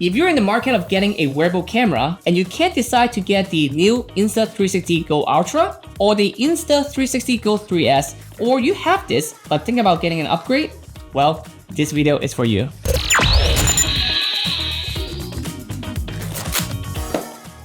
If you're in the market of getting a wearable camera and you can't decide to get the new Insta360 GO Ultra or the Insta360 GO 3S, or you have this but think about getting an upgrade, well, this video is for you.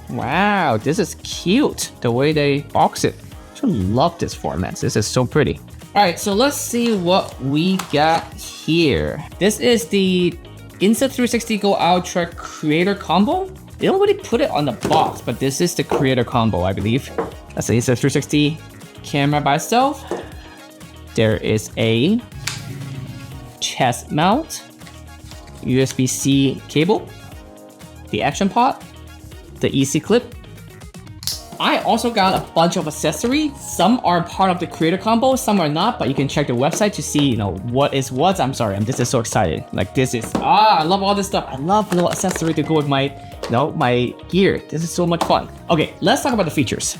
Wow, this is cute, the way they box it. I love this format, this is so pretty. Alright, so let's see what we got here. This is the Insta360 GO Ultra Creator Combo. They don't really put it on the box, but this is the Creator Combo, I believe. That's the Insta360 camera by itself. There is a chest mount, USB-C cable, the action pod, the easy clip. I also got a bunch of accessories. Some are part of the Creator Combo, some are not, but you can check the website to see, what is what. I'm sorry, this is so excited. Like this is, I love all this stuff. I love little accessory to go with my, my gear. This is so much fun. Okay, let's talk about the features.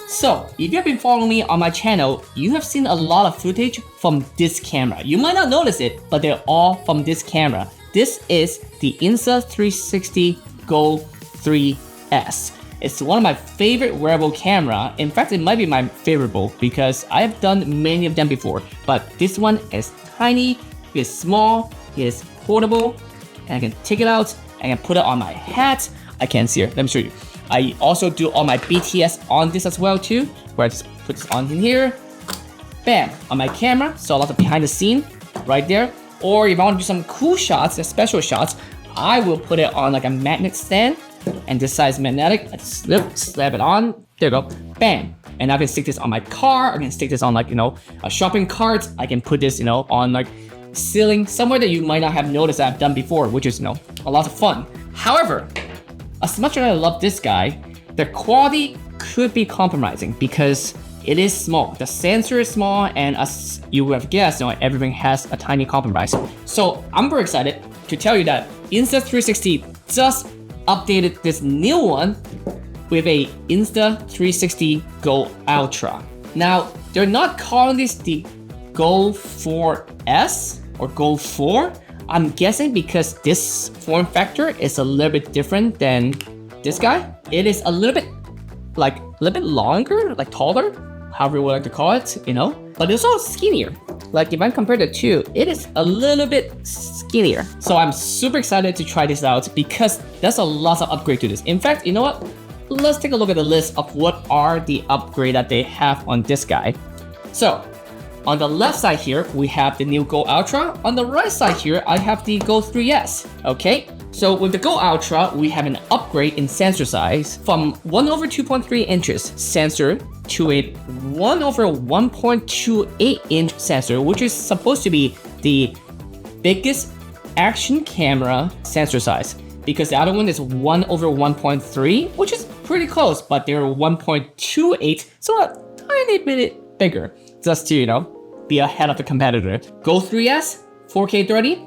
So, if you have been following me on my channel, you have seen a lot of footage from this camera. You might not notice it, but they're all from this camera. This is the Insta360 GO 3S. It's one of my favorite wearable camera. In fact, it might be my favorite because I have done many of them before. But this one is tiny, it is small, it is portable, and I can take it out, I can put it on my hat. I can't see it, let me show you. I also do all my BTS on this as well too, where I just put this on in here. Bam, on my camera, so a lot of behind the scene right there. Or if I want to do some cool shots, special shots, I will put it on like a magnet stand. And this side is magnetic. I slap it on. There you go. Bam. And I can stick this on my car. I can stick this on like, a shopping cart. I can put this, on like ceiling, somewhere that you might not have noticed that I've done before, which is, a lot of fun. However, as much as I love this guy, the quality could be compromising because it is small. The sensor is small, and as you would have guessed, everything has a tiny compromise. So I'm very excited to tell you that Insta360 just updated this new one with a Insta360 GO Ultra. Now, they're not calling this the GO 4S or GO 4. I'm guessing because this form factor is a little bit different than this guy. It is a little bit longer, like taller, however you would like to call it, but it's also skinnier. Like if I compare the two, it is a little bit skinnier. So I'm super excited to try this out because there's a lot of upgrade to this. In fact, you know what? Let's take a look at the list of what are the upgrade that they have on this guy. So on the left side here, we have the new GO Ultra. On the right side here, I have the GO 3S, okay? So with the GO Ultra, we have an upgrade in sensor size from 1/2.3 inches sensor to a 1/1.28 inch sensor, which is supposed to be the biggest action camera sensor size because the other one is 1/1.3, which is pretty close, but they're 1.28, so a tiny bit bigger, just to, be ahead of the competitor. GO 3S, 4K 30,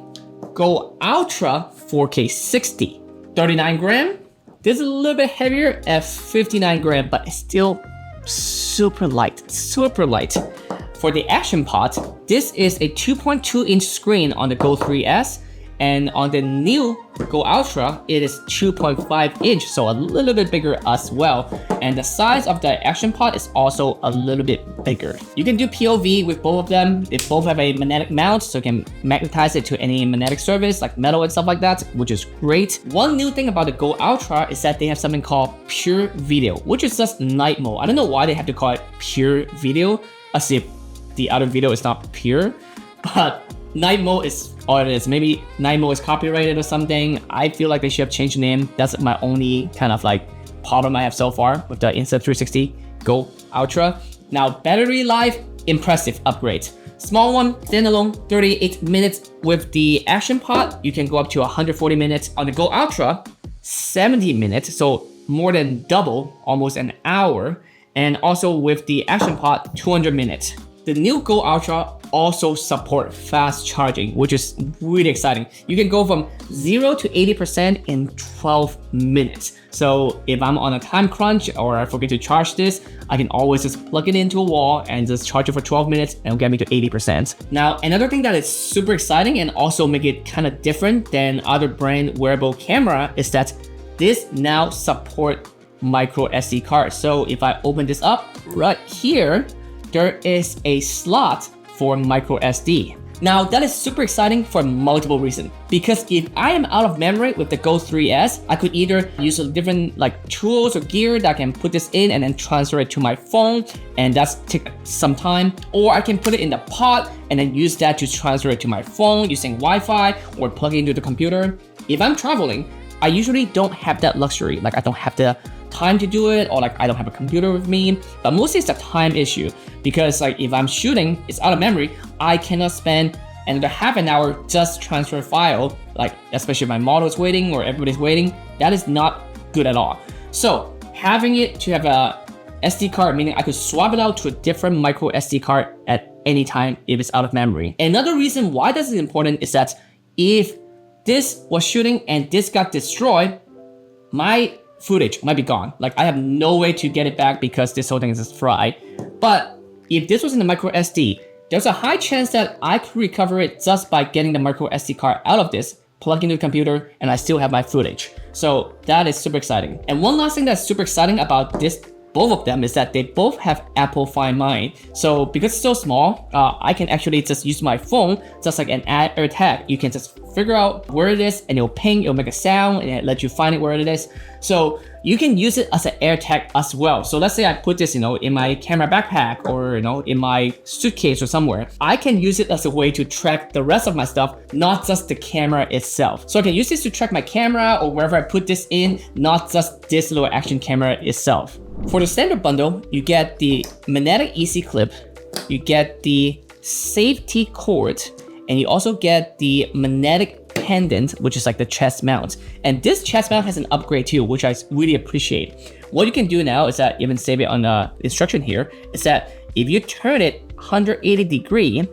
GO Ultra, 4K 60, 39 gram. This is a little bit heavier at 59 gram, but it's still super light, super light. For the action pod, this is a 2.2 inch screen on the GO 3S, and on the new GO Ultra, it is 2.5 inch, so a little bit bigger as well. And the size of the action pod is also a little bit bigger. You can do POV with both of them. They both have a magnetic mount, so you can magnetize it to any magnetic surface like metal and stuff like that, which is great. One new thing about the GO Ultra is that they have something called pure video, which is just night mode. I don't know why they have to call it pure video, as if the other video is not pure, but night mode is all it is. Maybe night mode is copyrighted or something. I feel like they should have changed the name. That's my only kind of like problem I have so far with the Insta360 GO Ultra. Now, battery life, impressive upgrade. Small one, standalone, 38 minutes. With the action pod, you can go up to 140 minutes. On the GO Ultra, 70 minutes, so more than double, almost an hour. And also with the action pod, 200 minutes. The new GO Ultra also support fast charging, which is really exciting. You can go from 0 to 80% in 12 minutes. So if I'm on a time crunch or I forget to charge this, I can always just plug it into a wall and just charge it for 12 minutes and it'll get me to 80%. Now, another thing that is super exciting and also make it kind of different than other brand wearable camera is that this now support micro SD cards. So if I open this up right here, there is a slot for micro SD. Now that is super exciting for multiple reasons, because if I am out of memory with the Go 3S, I could either use a different like tools or gear that can put this in and then transfer it to my phone, and that's take some time, or I can put it in the pod and then use that to transfer it to my phone using Wi-Fi or plug it into the computer. If I'm traveling, I usually don't have that luxury. Like I don't have the time to do it, or like I don't have a computer with me, but mostly it's a time issue, because like if I'm shooting, it's out of memory, I cannot spend another half an hour just transfer file, like especially if my model is waiting or everybody's waiting. That is not good at all. So having it to have a SD card, meaning I could swap it out to a different micro SD card at any time if it's out of memory. Another reason why this is important is that if this was shooting and this got destroyed, my footage might be gone. Like I have no way to get it back because this whole thing is just fried. But if this was in the micro SD, there's a high chance that I could recover it just by getting the micro SD card out of this, plug into the computer, and I still have my footage. So that is super exciting. And one last thing that's super exciting about both of them is that they both have Apple Find My. So because it's so small, I can actually just use my phone, just like an air tag. You can just figure out where it is and it'll ping, it'll make a sound and it let you find it where it is. So you can use it as an air tag as well. So let's say I put this, in my camera backpack or, in my suitcase or somewhere. I can use it as a way to track the rest of my stuff, not just the camera itself. So I can use this to track my camera or wherever I put this in, not just this little action camera itself. For the standard bundle, you get the magnetic easy clip, you get the safety cord, and you also get the magnetic pendant, which is like the chest mount. And this chest mount has an upgrade too, which I really appreciate. What you can do now is that, even save it on the instruction here, is that if you turn it 180 degree,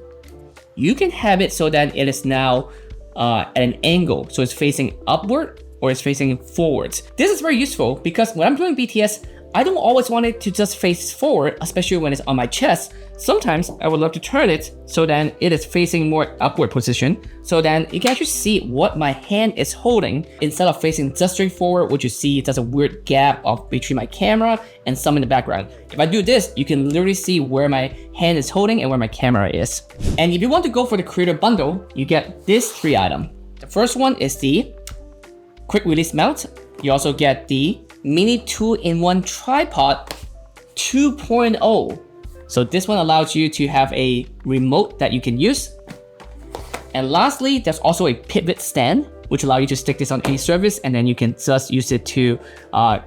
you can have it so that it is now at an angle. So it's facing upward or it's facing forwards. This is very useful because when I'm doing BTS, I don't always want it to just face forward, especially when it's on my chest. Sometimes I would love to turn it so then it is facing more upward position, so then you can actually see what my hand is holding instead of facing just straight forward, which you see there's a weird gap between my camera and some in the background. If I do this, you can literally see where my hand is holding and where my camera is. And if you want to go for the creator bundle, you get this 3 items. The first one is the quick release mount. You also get the mini 2-in-1 tripod 2.0. So this one allows you to have a remote that you can use. And lastly, there's also a pivot stand, which allows you to stick this on any surface and then you can just use it to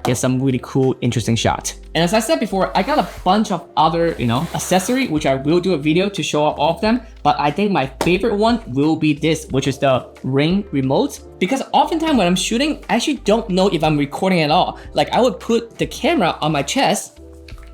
get some really cool, interesting shots. And as I said before, I got a bunch of other, accessory, which I will do a video to show off all of them. But I think my favorite one will be this, which is the Ring remote. Because oftentimes when I'm shooting, I actually don't know if I'm recording at all. Like I would put the camera on my chest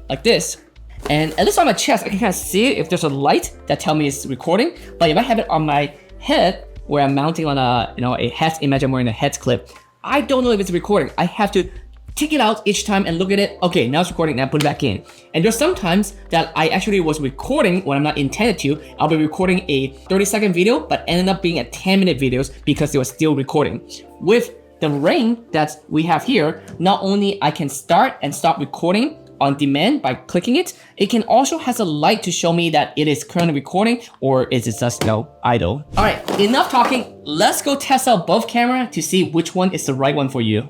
like this. And at least on my chest, I can kind of see it if there's a light that tells me it's recording. But if I have it on my head, where I'm mounting on a head, image I'm wearing a head clip, I don't know if it's recording. I have to take it out each time and look at it. Okay, now it's recording, now put it back in. And there's sometimes that I actually was recording when I'm not intended to. I'll be recording a 30-second video, but ended up being a 10-minute videos because it was still recording. With the Ring that we have here, not only I can start and stop recording on demand by clicking it, it can also has a light to show me that it is currently recording or is it just idle. All right, enough talking. Let's go test out both cameras to see which one is the right one for you.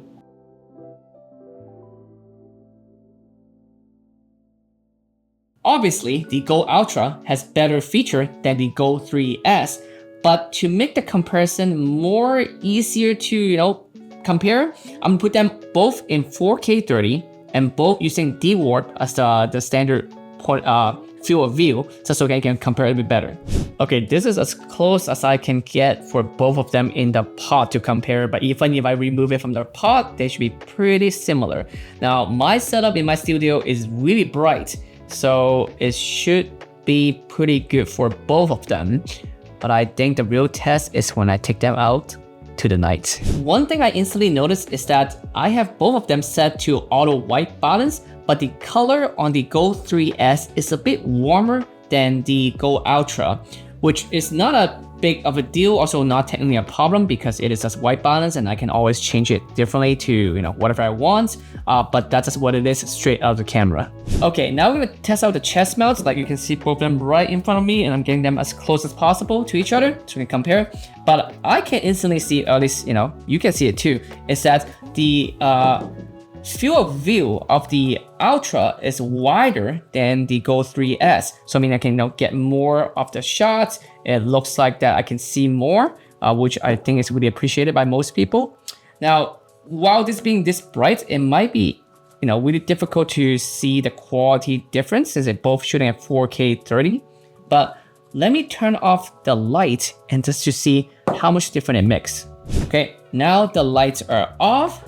Obviously, the Go Ultra has better feature than the Go 3S, but to make the comparison more easier to compare, I'm gonna put them both in 4K 30 and both using D-Warp as the standard field of view, just so I can compare it a bit better. Okay, this is as close as I can get for both of them in the pod to compare, but even if I remove it from the pod, they should be pretty similar. Now, my setup in my studio is really bright, so it should be pretty good for both of them. But I think the real test is when I take them out to the night. One thing I instantly noticed is that I have both of them set to auto white balance, but the color on the Go 3S is a bit warmer than the Go Ultra, which is not a big of a deal, also not technically a problem because it is just white balance and I can always change it differently to whatever I want, but that's just what it is straight out of the camera. Okay, now we're gonna test out the chest mounts. Like you can see both of them right in front of me and I'm getting them as close as possible to each other so we can compare. But I can instantly see, or at least you can see it too, is that the field of view of the Ultra is wider than the Go 3S. So I mean I can get more of the shots. It looks like that I can see more, which I think is really appreciated by most people. Now, while this being this bright, it might be really difficult to see the quality difference since they're both shooting at 4K 30. But let me turn off the light and just to see how much different it makes. Okay, now the lights are off.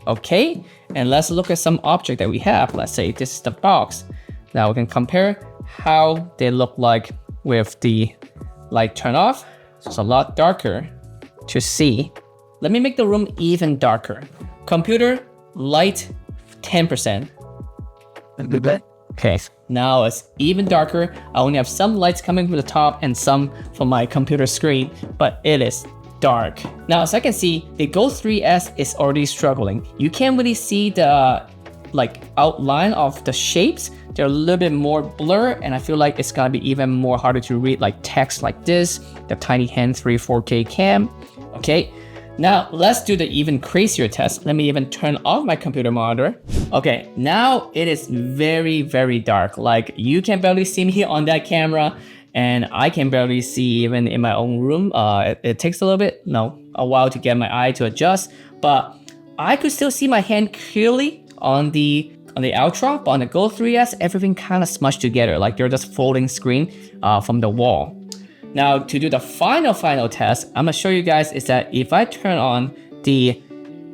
Okay, and let's look at some object that we have. Let's say this is the box. Now we can compare how they look like with the light turned off. So it's a lot darker to see. Let me make the room even darker. Computer, light, 10%. Okay, now it's even darker. I only have some lights coming from the top and some from my computer screen, but it is dark. Now, as I can see, the Go 3S is already struggling. You can't really see the outline of the shapes. They're a little bit more blur, and I feel like it's gonna be even more harder to read like text like this, the tiny hand 4K cam. Okay, now let's do the even crazier test. Let me even turn off my computer monitor. Okay, now it is very, very dark. Like you can barely see me on that camera, and I can barely see even in my own room. It takes a while to get my eye to adjust, but I could still see my hand clearly on the Ultra, but on the Go 3S, everything kind of smushed together, like they're just folding screen from the wall. Now, to do the final test, I'm gonna show you guys is that if I turn on the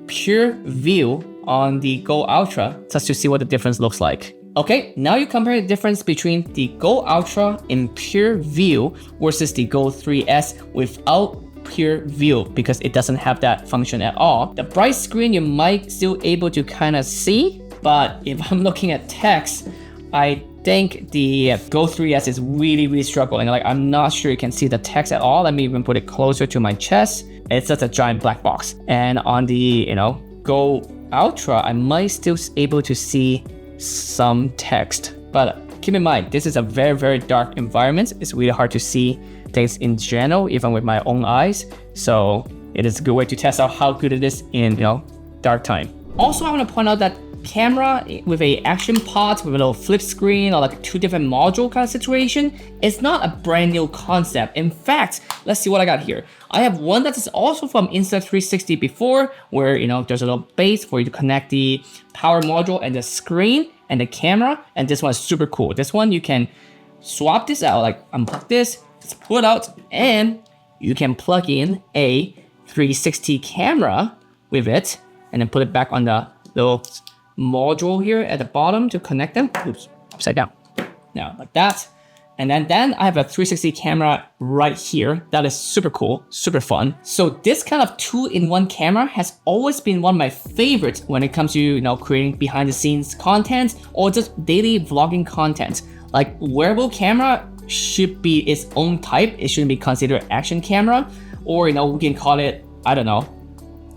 pure view on the Go Ultra, just to see what the difference looks like. Okay, now you compare the difference between the Go Ultra in pure view versus the Go 3S without pure view, because it doesn't have that function at all. The bright screen you might still able to kind of see, but if I'm looking at text, I think the Go 3S is really struggling. Like I'm not sure you can see the text at all. Let me even put it closer to my chest. It's just a giant black box. And on the Go Ultra, I might still able to see some text, but keep in mind this is a very dark environment. It's really hard to see things in general, even with my own eyes. So it is a good way to test out how good it is in dark time. Also, I want to point out that camera with a action pod with a little flip screen or like two different module kind of situation is not a brand new concept. In fact, let's see what I got here. I have one that is also from Insta360 before, where there's a little base for you to connect the power module and the screen and the camera, and this one is super cool. This one you can swap this out, like unplug this, just pull it out, and you can plug in a 360 camera with it, and then put it back on the little module here at the bottom to connect them. Oops, upside down. Now like that. And then I have a 360 camera right here. That is super cool, super fun. So this kind of 2-in-1 camera has always been one of my favorites when it comes to creating behind the scenes content or just daily vlogging content. Like wearable camera should be its own type. It shouldn't be considered action camera, or we can call it, I don't know,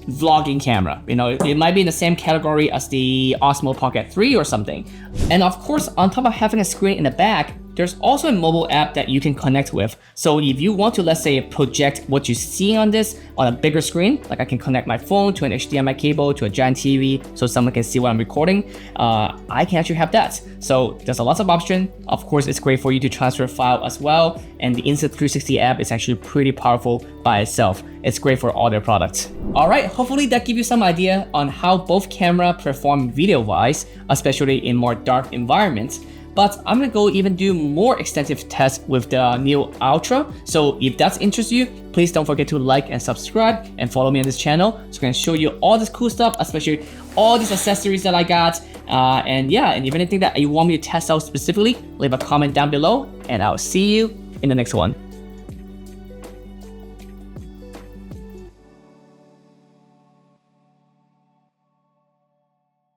vlogging camera. It might be in the same category as the Osmo Pocket 3 or something. And of course, on top of having a screen in the back, there's also a mobile app that you can connect with. So if you want to, let's say, project what you see on this on a bigger screen, like I can connect my phone to an HDMI cable to a giant TV so someone can see what I'm recording, I can actually have that. So there's a lot of option. Of course, it's great for you to transfer file as well. And the Insta360 app is actually pretty powerful by itself. It's great for all their products. All right, hopefully that gives you some idea on how both camera perform video-wise, especially in more dark environments. but I'm gonna go even do more extensive tests with the new Ultra. So if that interests you, please don't forget to like and subscribe and follow me on this channel. So I'm gonna show you all this cool stuff, especially all these accessories that I got. And yeah, and if anything that you want me to test out specifically, leave a comment down below, and I'll see you in the next one.